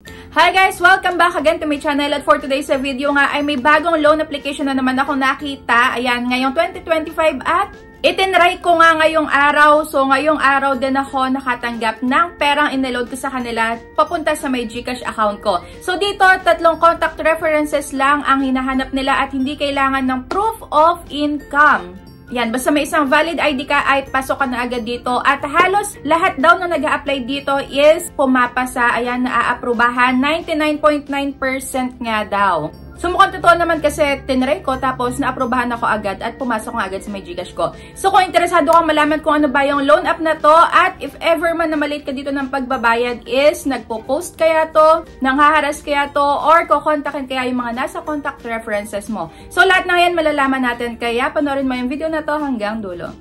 Hi guys! Welcome back again to my channel at for today's video nga ay may bagong loan application na naman ako nakita. Ayan, ngayong 2025 at itinry ko nga ngayong araw. So ngayong araw din ako nakatanggap ng perang iniload ko sa kanila papunta sa may GCash account ko. So dito, 3 contact references lang ang hinahanap nila at hindi kailangan ng proof of income. Yan, basta may isang valid ID ka ay pasok ka na agad dito. At halos lahat daw na nag-a-apply dito is pumapasa. Ayan, naaaprubahan. 99.9% nga daw. So mukhang totoo naman kasi tinry ko tapos naaprubahan ako agad at pumasok nga agad sa may GCash ko. So kung interesado kang malaman kung ano ba yung loan app na to at if ever man na malate ka dito ng pagbabayad is nagpo-post kaya to, nanghaharas kaya to, or kukontakin kaya yung mga nasa contact references mo. So lahat na yan malalaman natin kaya panoorin mo yung video na to hanggang dulo.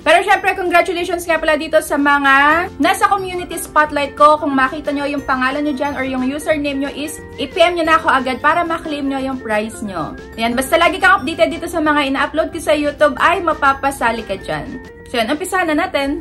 Pero syempre, congratulations nga pala dito sa mga nasa community spotlight ko. Kung makita nyo yung pangalan nyo dyan or yung username nyo is, i-PM nyo na ako agad para maklaim nyo yung prize nyo. Ayan, basta lagi kang updated dito sa mga ina-upload ko sa YouTube ay mapapasali ka dyan. So yan, umpisahan na natin.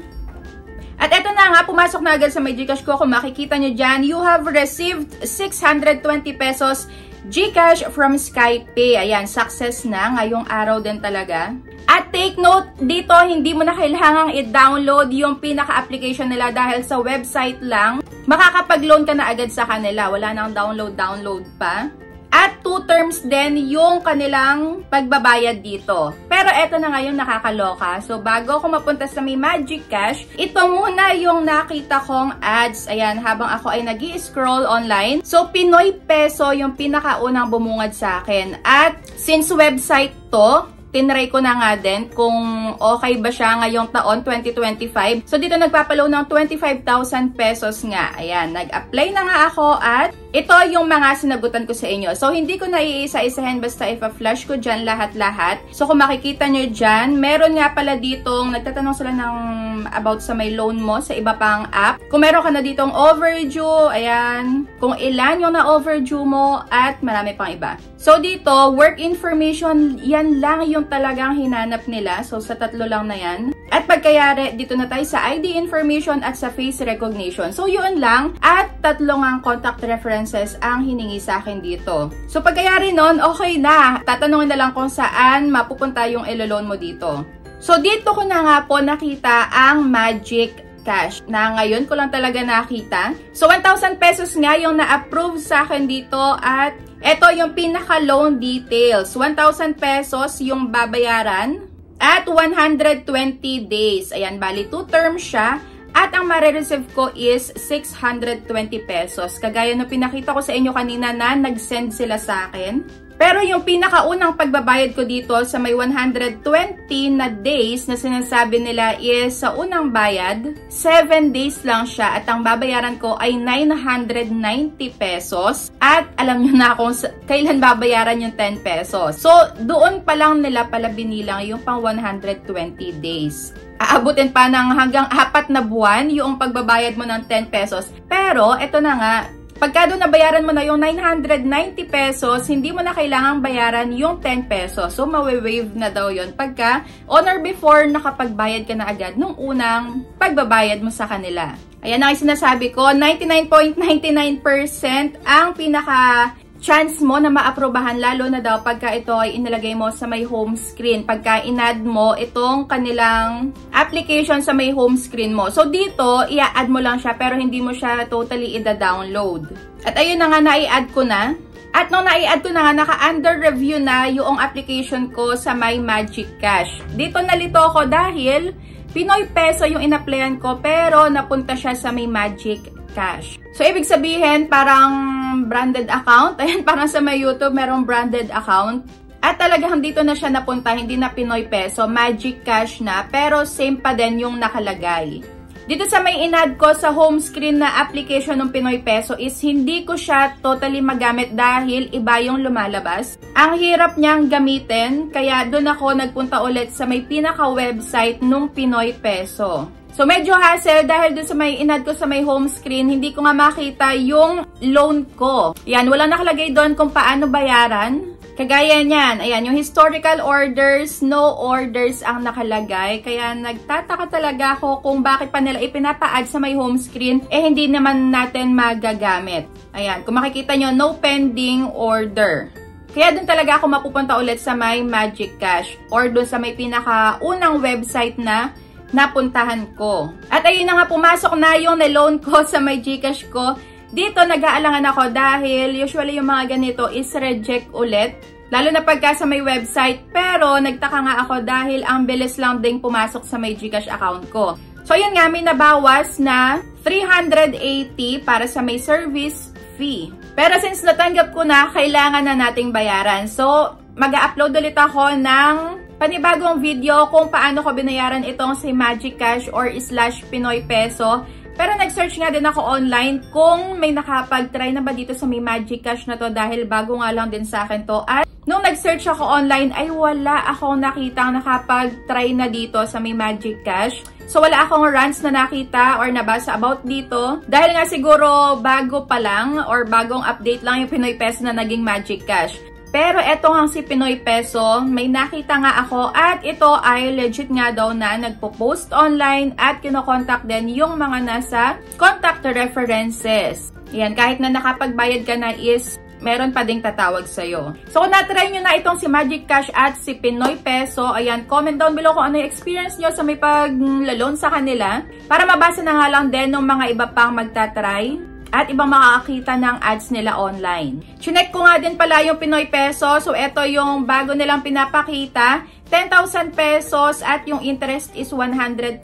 At eto na nga, pumasok na agad sa may GCash ko. Kung makikita nyo dyan, you have received 620 pesos GCash from Skypay. Ayan, success na ngayong araw din talaga. At take note, dito hindi mo na kailangang i-download yung pinaka-application nila dahil sa website lang, makakapag-loan ka na agad sa kanila. Wala nang download pa. At 2 terms din yung kanilang pagbabayad dito. Pero eto na ngayon nakakaloka. So bago ako mapunta sa may Magic Cash, ito muna yung nakita kong ads. Ayan, habang ako ay nag-i-scroll online. So Pinoy Peso yung pinakaunang bumungad sa akin. At since website to, tinry ko na nga din kung okay ba siya ngayong taon, 2025. So, dito nagpapaloan ng 25,000 pesos nga. Ayan, nag-apply na nga ako at ito yung mga sinagutan ko sa inyo. So, hindi ko na iisa-isahin basta ipa-flash ko dyan lahat-lahat. So, kung makikita nyo dyan, meron nga pala ditong, nagtatanong sila ng about sa may loan mo sa iba pang app. Kung meron ka na ditong overdue, ayan, kung ilan yung na-overdue mo at marami pang iba. So, dito, work information, yan lang yung talagang hinanap nila. So, sa 3 lang na yan. At pagkayari, dito na tayo sa ID information at sa face recognition. So, yun lang. At 3 ang contact references ang hiningi sa akin dito. So, pagkayari nun, okay na. Tatanungin na lang kung saan mapupunta yung ilo-loan mo dito. So, dito ko na nga po nakita ang Magic Cash na ngayon ko lang talaga nakita. So, 1,000 pesos nga yung na-approve sa akin dito at ito yung pinaka-loan details. 1,000 pesos yung babayaran at 120 days. Ayan, bali 2 terms siya. At ang marireceive ko is 620 pesos. Kagaya na pinakita ko sa inyo kanina na nag-send sila sa akin. Pero yung pinakaunang pagbabayad ko dito sa may 120 na days na sinasabi nila is sa unang bayad, 7 days lang siya at ang babayaran ko ay 990 pesos. At alam nyo na kung kailan babayaran yung 10 pesos. So, doon pa lang nila pala binilang yung pang 120 days. Aabutin pa ng hanggang 4 na buwan yung pagbabayad mo ng 10 pesos. Pero, eto na nga, pagka doon nabayaran mo na yung 990 pesos, hindi mo na kailangang bayaran yung 10 pesos. So, mawe-waive na daw yun pagka on or before nakapagbayad ka na agad nung unang pagbabayad mo sa kanila. Ayan ang sinasabi ko, 99.99% ang pinaka-chance mo na maaprubahan, lalo na daw pagka ito ay inilagay mo sa may home screen. Pagka inad mo itong kanilang application sa may home screen mo. So dito, i-add mo lang siya pero hindi mo siya totally i-download. At ayun na nga, na-i-add ko na. At nung na-i-add ko na nga, naka-under review na yung application ko sa my Magic Cash. Dito nalito ako dahil Pinoy Peso yung in-applyan ko pero napunta siya sa may Magic Cash. So, ibig sabihin, parang branded account. Ayan, parang sa may YouTube, merong branded account. At talagang dito na siya napunta, hindi na Pinoy Peso, Magic Cash na, pero same pa din yung nakalagay. Dito sa may inad ko sa home screen na application ng Pinoy Peso is hindi ko siya totally magamit dahil iba yung lumalabas. Ang hirap niyang gamitin, kaya doon ako nagpunta ulit sa may pinaka-website nung Pinoy Peso. So, medyo hassle dahil doon sa may inad ko sa may home screen, hindi ko nga makita yung loan ko. Yan, wala nakalagay doon kung paano bayaran. Kagaya niyan, ayan, yung historical orders, no orders ang nakalagay. Kaya nagtataka talaga ako kung bakit pa nila ipinapa-add sa may home screen, hindi naman natin magagamit. Ayan, kung makikita nyo, no pending order. Kaya dun talaga ako mapupunta ulit sa may Magic Cash or dun sa may pinakaunang website na napuntahan ko. At ayun na nga, pumasok na yung na-loan ko sa may GCash ko. Dito, nag-aalangan ako dahil usually yung mga ganito is reject ulit. Lalo na pagka sa may website. Pero, nagtaka nga ako dahil ang bilis lang ding pumasok sa may GCash account ko. So, yun nga, may nabawas na 380 para sa may service fee. Pero since natanggap ko na, kailangan na nating bayaran. So, mag-upload ulit ako ng panibagong video kung paano ko binayaran itong si Magic Cash or /Pinoy Peso. Pero nag-search nga din ako online kung may nakapag-try na ba dito sa may Magic Cash na to dahil bago nga lang din sa akin to. At nung nag-search ako online ay wala akong nakitang nakapag-try na dito sa may Magic Cash. So wala akong runs na nakita or nabasa about dito. Dahil nga siguro bago pa lang or bagong update lang yung Pinoy Peso na naging Magic Cash. Pero eto nga si Pinoy Peso, may nakita nga ako at ito ay legit nga daw na nagpo-post online at kinokontak din yung mga nasa contact references. Yan, kahit na nakapagbayad ka na is meron pa ding tatawag sa'yo. So kung na-try nyo na itong si Magic Cash at si Pinoy Peso, ayan, comment down below kung ano yung experience nyo sa may pag-loan sa kanila para mabasa na nga lang din ng mga iba pang magtatry at ibang makakakita ng ads nila online. Chinek ko nga din pala yung Pinoy Peso. So, ito yung bago nilang pinapakita. 10,000 pesos at yung interest is 122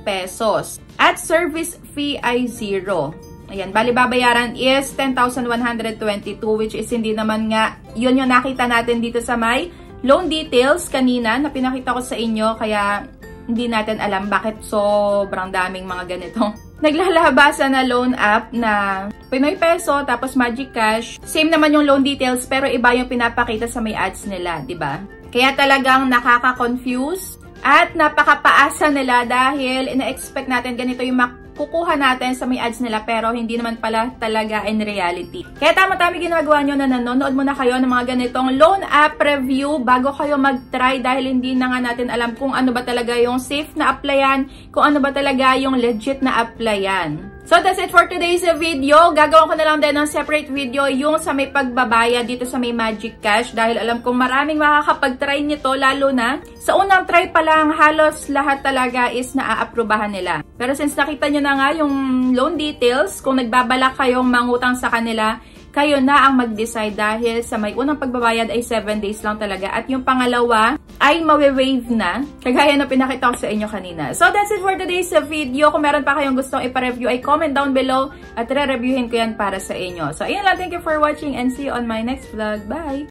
pesos. At service fee ay 0. Ayan, bali babayaran is 10,122 which is hindi naman nga yun yung nakita natin dito sa may loan details kanina na pinakita ko sa inyo. Kaya hindi natin alam bakit sobrang daming mga ganito. Naglalabasa na loan app na Pinoy Peso tapos Magic Cash. Same naman yung loan details pero iba yung pinapakita sa may ads nila, 'di ba? Kaya talagang nakaka-confuse at napakapaasa nila dahil ina-expect natin ganito yung makukuha natin sa may ads nila pero hindi naman pala talaga in reality. Kaya tama-tama ginagawa nyo na nanonood muna kayo ng mga ganitong loan app review bago kayo mag-try dahil hindi na nga natin alam kung ano ba talaga yung safe na applyan, kung ano ba talaga yung legit na applyan. So that's it for today's video. Gagawin ko na lang din ng separate video yung sa may pagbabayad dito sa may Magic Cash dahil alam kong maraming makakapag-try nito lalo na sa unang try pa lang halos lahat talaga is naa-aprobahan nila. Pero since nakita nyo na nga yung loan details, kung nagbabalak kayong mangutang sa kanila, kayo na ang mag-decide dahil sa may unang pagbabayad ay 7 days lang talaga at yung pangalawa ay mawe-waive na kagaya na pinakita ko sa inyo kanina. So that's it for today's video. Kung meron pa kayong gustong ipa-review ay comment down below at re-reviewin ko yan para sa inyo. So ayun lang, thank you for watching and see you on my next vlog. Bye!